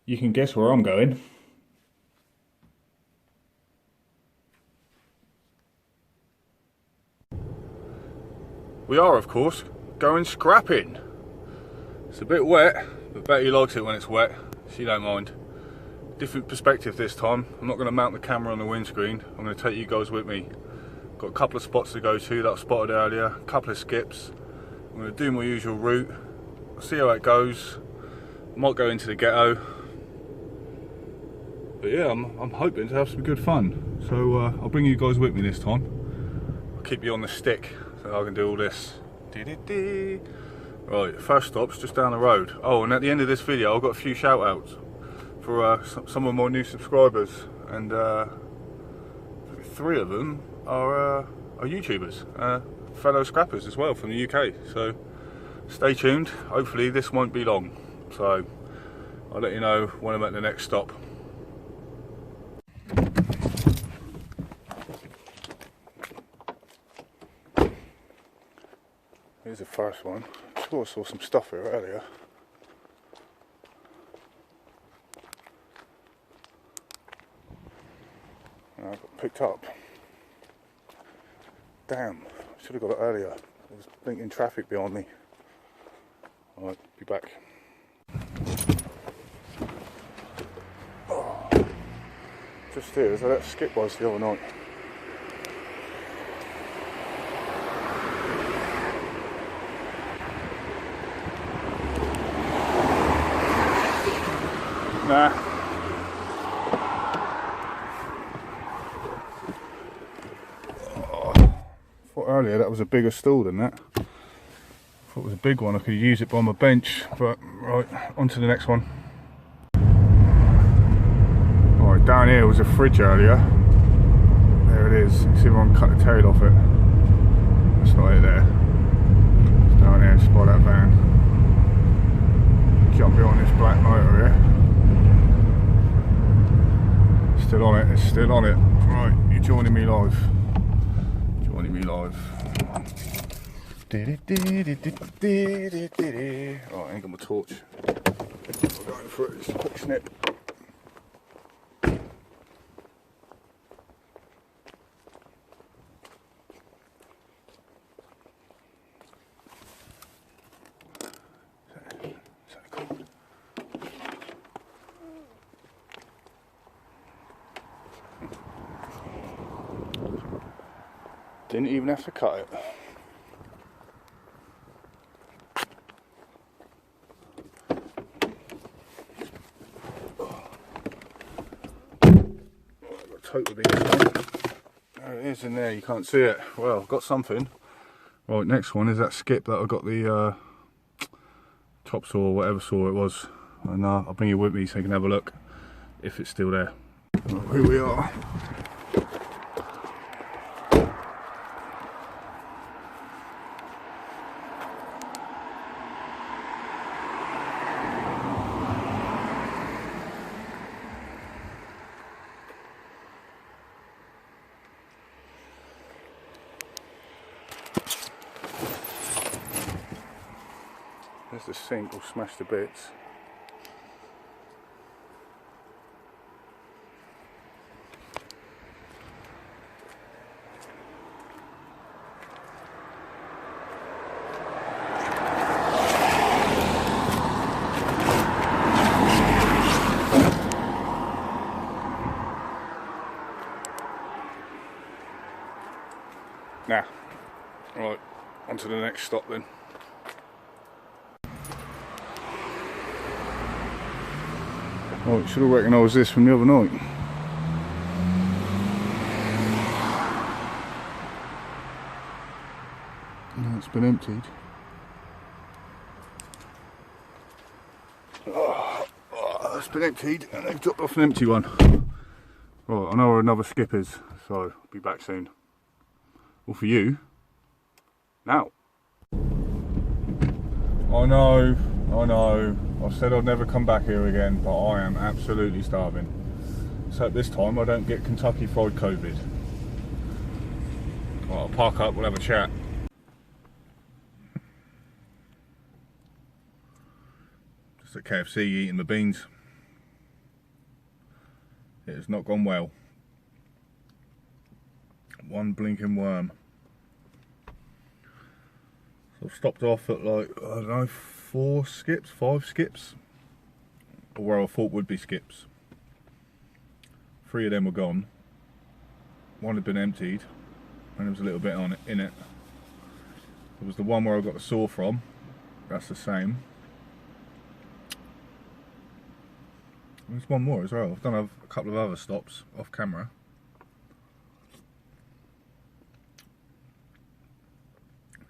You can guess where I'm going. We are, of course, going scrapping. It's a bit wet, but Betty likes it when it's wet. She don't mind. Different perspective this time. I'm not going to mount the camera on the windscreen. I'm going to take you guys with me. Got a couple of spots to go to that I spotted earlier, a couple of skips. I'm going to do my usual route, see how it goes. Might go into the ghetto. But yeah, I'm hoping to have some good fun. So I'll bring you guys with me this time. I'll keep you on the stick so I can do all this. Right, first stop's just down the road. Oh, and at the end of this video I've got a few shout outs for some of my new subscribers, and 3 of them are YouTubers, fellow scrappers as well from the UK. So stay tuned, hopefully this won't be long. So I'll let you know when I'm at the next stop. Here's the first one. I'm sure I saw some stuff here earlier. I got picked up. Damn, I should have got it earlier. There was blinking traffic behind me. Alright, be back. Oh, just here, as I let skip was the other night. Nah. Thought earlier that was a bigger stall than that. Thought it was a big one, I could use it by my bench, but right, on to the next one. Alright, down here was a fridge earlier. There it is, you see everyone cut the tail off it. That's not it there. It's down here, just by that van. Jump behind this black motor here. Still on it, it's still on it. Right, you're joining me live. Joining me live. Right, I ain't got my torch. I'm going for it, just a quick snip. Didn't even have to cut it. Tote with it. There it is in there, you can't see it. Well, I've got something. Right, next one is that skip that I got the top saw, whatever saw it was. And I'll bring you with me so you can have a look if it's still there. Right, here we are. There's the sink all smashed to bits. Nah. Right, on to the next stop then. Oh, you should have recognised this from the other night. No, it's been emptied. It's been emptied and they've dropped off an empty one. Right, I know where another skip is, so I'll be back soon. Well, for you, now. I know. I said I'd never come back here again, but I am absolutely starving. So this time I don't get Kentucky Fried COVID. Well, I'll park up, we'll have a chat. Just at KFC eating my beans. It has not gone well. One blinking worm. So I've stopped off at like, I don't know, 5 skips, or where I thought would be skips. 3 of them were gone. 1 had been emptied, and there was a little bit on it, in it. There was the one where I got the saw from. That's the same. There's one more as well. I've done a couple of other stops off camera.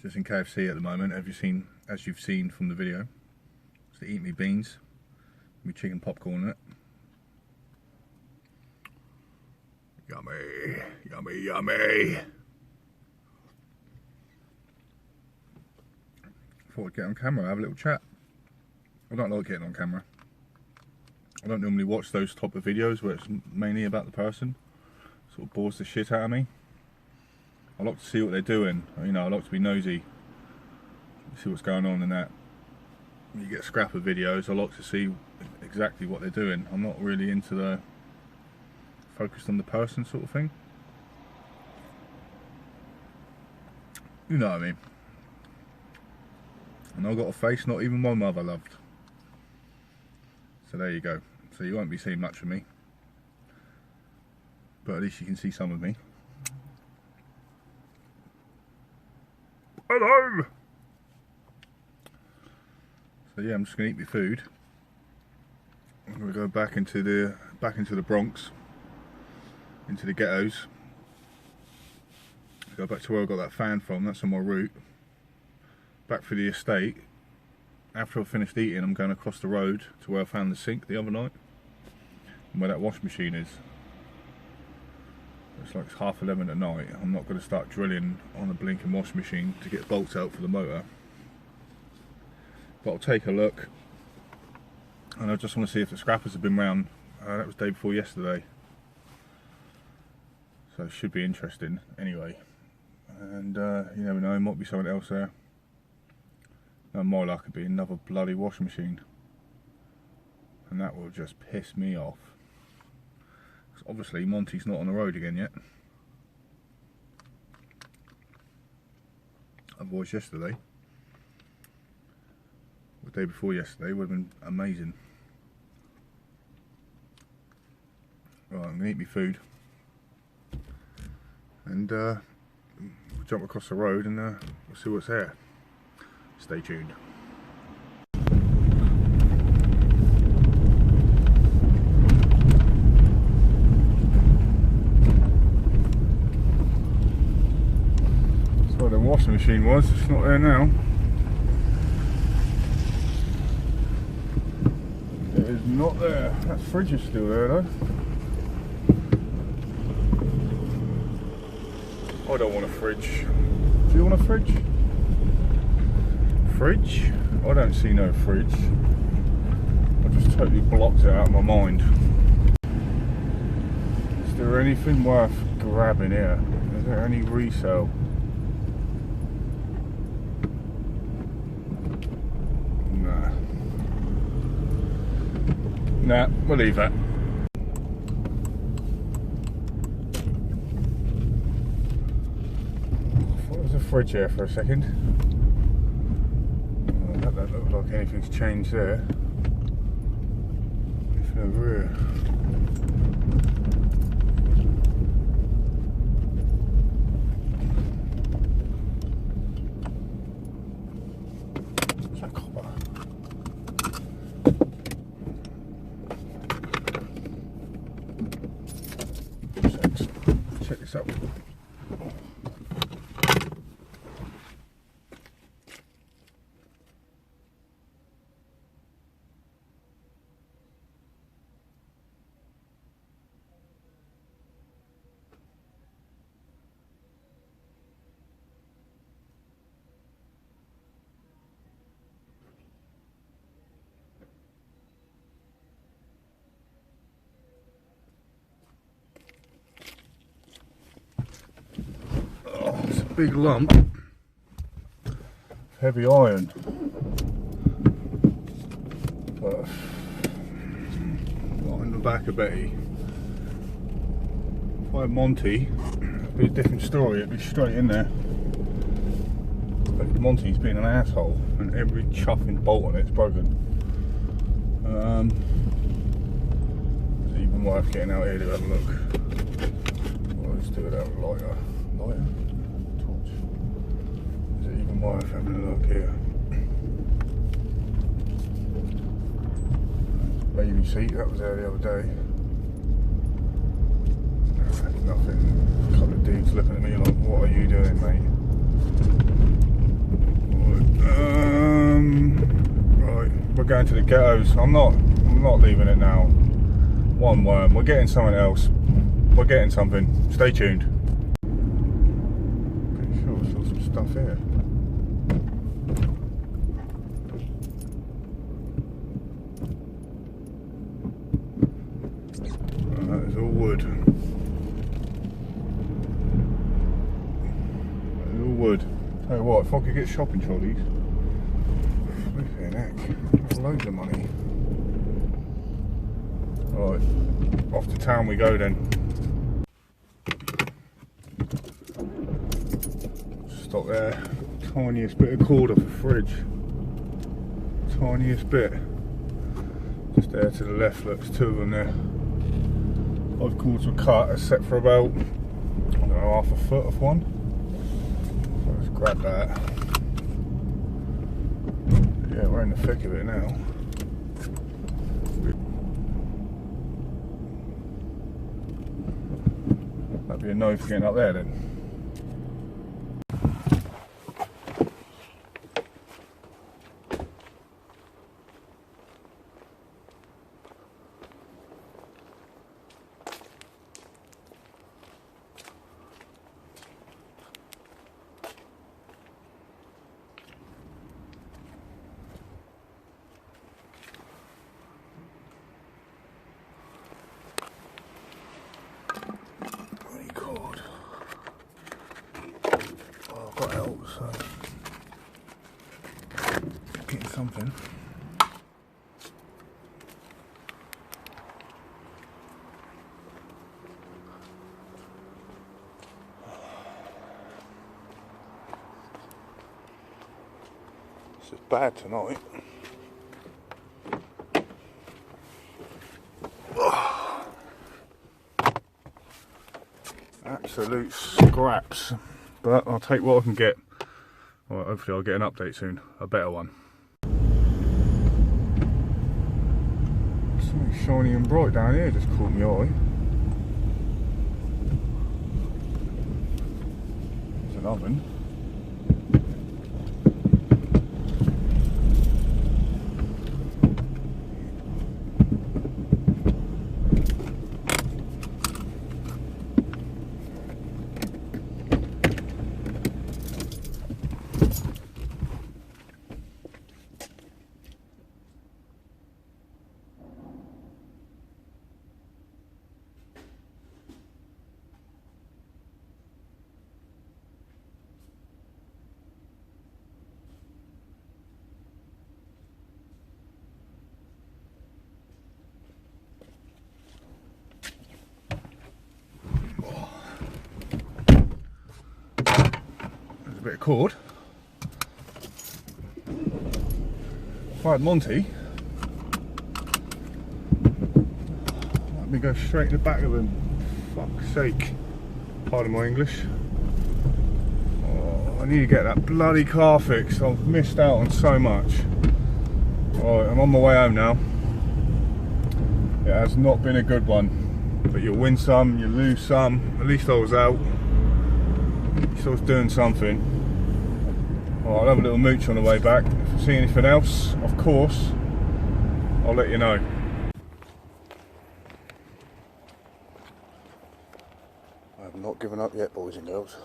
Just in KFC at the moment, as you've seen from the video. So eat me beans, me chicken popcorn in it. Yummy, yummy, yummy. Thought I'd get on camera, have a little chat. I don't like getting on camera. I don't normally watch those type of videos where it's mainly about the person. Sort of bores the shit out of me. I like to see what they're doing. You know, I like to be nosy. See what's going on in that. You get scrapper videos, I like to see exactly what they're doing. I'm not really into the focused on the person sort of thing. You know what I mean. And I've got a face not even my mother loved. So there you go. So you won't be seeing much of me, but at least you can see some of me. Hello! So yeah, I'm just gonna eat my food. I'm gonna go back into the Bronx, into the ghettos. Go back to where I got that fan from. That's on my route. Back for the estate. After I've finished eating, I'm going across the road to where I found the sink the other night, and where that wash machine is. It's like 11:30 at night. I'm not going to start drilling on a blinking wash machine to get bolts out for the motor. But I'll take a look, and I just want to see if the scrappers have been round. That was day before yesterday, so it should be interesting anyway. And you never know, might be something else there. No, my luck could be another bloody wash machine, and that will just piss me off. Because obviously Monty's not on the road again yet. Otherwise yesterday, the day before yesterday, would have been amazing. Right, I'm going to eat my food, and jump across the road and we'll see what's there. Stay tuned. That's where the washing machine was. It's not there now. It is not there. That fridge is still there though. I don't want a fridge. Do you want a fridge? Fridge? I don't see no fridge. I just totally blocked it out of my mind. Is there anything worth grabbing here? Is there any resale? Nah. Nah, we'll leave that. I thought there was a fridge here for a second. That don't look like anything's changed there. Anything over here? What's that copper? Check this out. Big lump of heavy iron, but not in the back of Betty. By Monty, it'd be a different story, it'd be straight in there. But Monty's been an asshole and every chuffing bolt on it's broken. Is it even worth getting out here to have a look? Well, let's do it out with a lighter. Lighter? Torch. Is it even worth having a look here? Baby seat, that was there the other day. Nothing. A couple of dudes looking at me like, what are you doing, mate? Right, we're going to the ghettos. I'm not leaving it now. One worm. We're getting something else. We're getting something. Stay tuned. Pretty sure I saw some stuff here. That is all wood. That is all wood. Tell you what, if I could get shopping trolleys, flipping heck, that's loads of money. Right, off to town we go then. Stop there. Tiniest bit of cord off the fridge. Tiniest bit. Just there to the left, look, there's two of them there. Both cords were cut, are set for about, I don't know, half a foot of one. So let's grab that. Yeah, we're in the thick of it now. That'd be a no for getting up there then. Got out, so getting something. This is bad tonight. Absolute scraps. But I'll take what I can get. Well, hopefully I'll get an update soon, a better one. Something shiny and bright down here just caught my eye. It's an oven. Bit of cord. If I had Monty, let me go straight in the back of him. Fuck's sake. Pardon my English. Oh, I need to get that bloody car fixed. I've missed out on so much. Right, I'm on my way home now. It has not been a good one. But you'll win some, you lose some. At least I was out. At least I was doing something. Well, I'll have a little mooch on the way back. If I see anything else, of course, I'll let you know. I have not given up yet, boys and girls.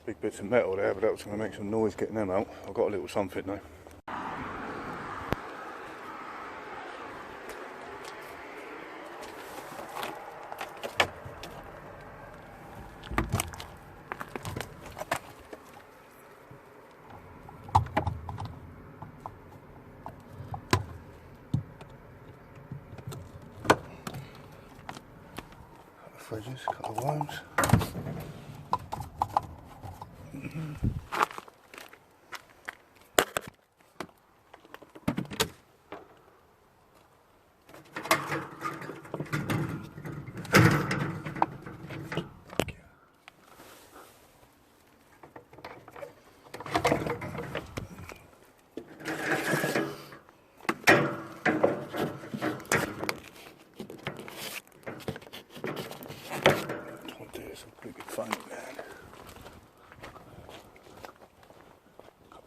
big bits of metal there, but that was going to make some noise getting them out. I've got a little something though. Fridges, couple of worms.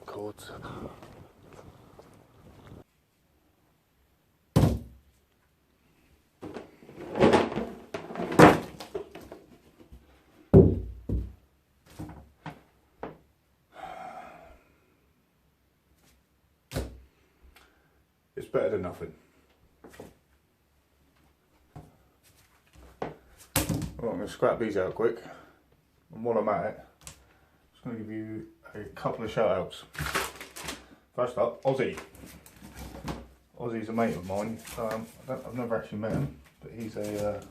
Cords. It's better than nothing. Well, I'm going to scrap these out quick, and while I'm at it, I'm just going to give you a couple of shout outs. First up, Ozzy. Ozzy's a mate of mine. I've never actually met him, but he's a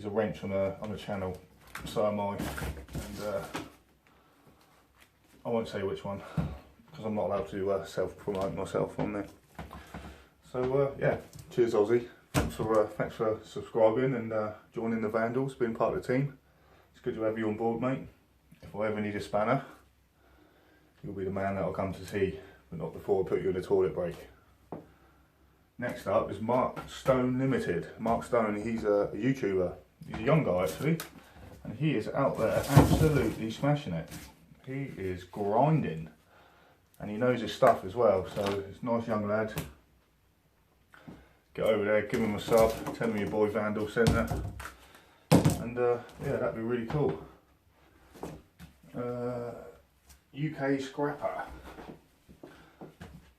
wrench on a channel. So am I, and I won't say which one because I'm not allowed to self-promote myself on there. So yeah, cheers Ozzy. Thanks for subscribing and joining the Vandals, being part of the team. It's good to have you on board, mate. If I ever need a spanner, you'll be the man that I'll come to see, but not before I put you in a toilet break. Next up is Mark Stone Limited. Mark Stone, he's a YouTuber. He's a young guy actually, and he is out there absolutely smashing it. He is grinding, and he knows his stuff as well, so it's a nice young lad. Get over there, give him a sub, tell him your boy Vandal sent that, and yeah, that'd be really cool. UK Scrapper.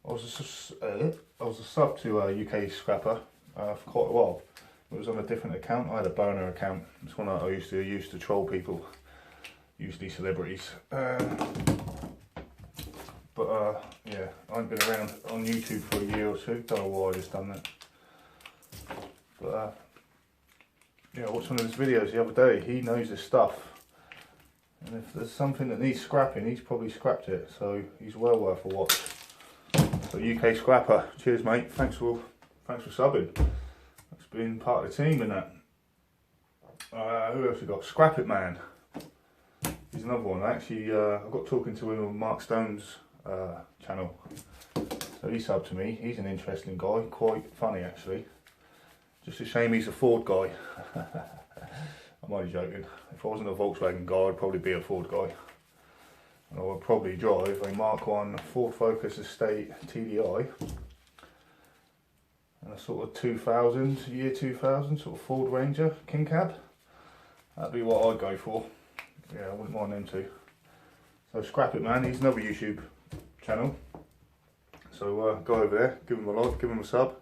I was a sub to UK Scrapper for quite a while. It was on a different account. I had a burner account. It's one that I used to troll people, usually celebrities. But yeah, I've been around on YouTube for a year or two. Don't know why I just done that. But yeah, I watched one of his videos the other day. He knows his stuff. And if there's something that needs scrapping, he's probably scrapped it, so he's well worth a watch. So UK Scrapper, cheers mate, thanks for subbing. That's been part of the team in that. Who else we got? Scrap It Man. He's another one. Actually, I got talking to him on Mark Stone's channel. So he subbed to me. He's an interesting guy, quite funny actually. Just a shame he's a Ford guy. I'm only joking. If I wasn't a Volkswagen guy, I'd probably be a Ford guy. And I would probably drive a Mark 1 Ford Focus Estate TDI and a sort of year 2000 sort of Ford Ranger King Cab. That'd be what I'd go for. Yeah, I wouldn't mind them too. So Scrap It Man, he's another YouTube channel. So go over there, give him a like, give him a sub.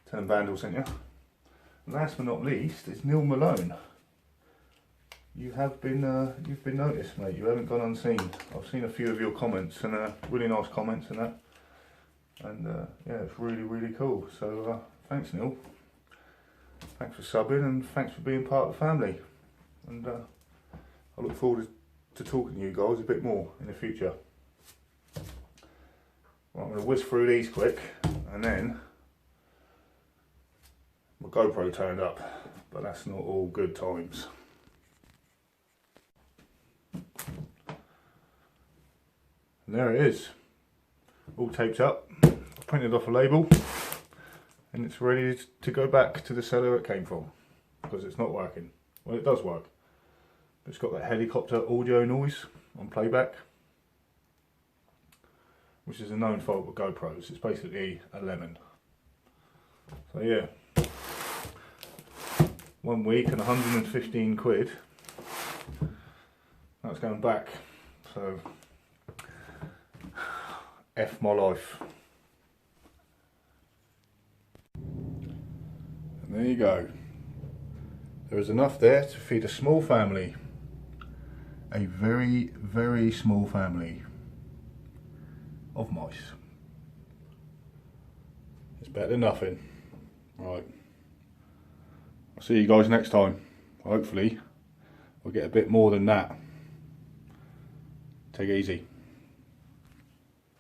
Tell him Vandal sent you. Last but not least is Neil Malone. You've been noticed, mate. You haven't gone unseen. I've seen a few of your comments and really nice comments and that. And yeah, it's really cool. So thanks, Neil. Thanks for subbing and thanks for being part of the family. And I look forward to talking to you guys a bit more in the future. Well, I'm going to whiz through these quick and then my GoPro turned up, but that's not all good times. And there it is, all taped up. I've printed off a label and it's ready to go back to the seller it came from, because it's not working. Well, it does work, but it's got that helicopter audio noise on playback, which is a known fault with GoPros. It's basically a lemon. So yeah, 1 week and 115 quid. going back, so F my life. And there you go. There is enough there to feed a small family. A very, very small family of mice. It's better than nothing. Right. I'll see you guys next time. Hopefully we'll get a bit more than that. Take it easy.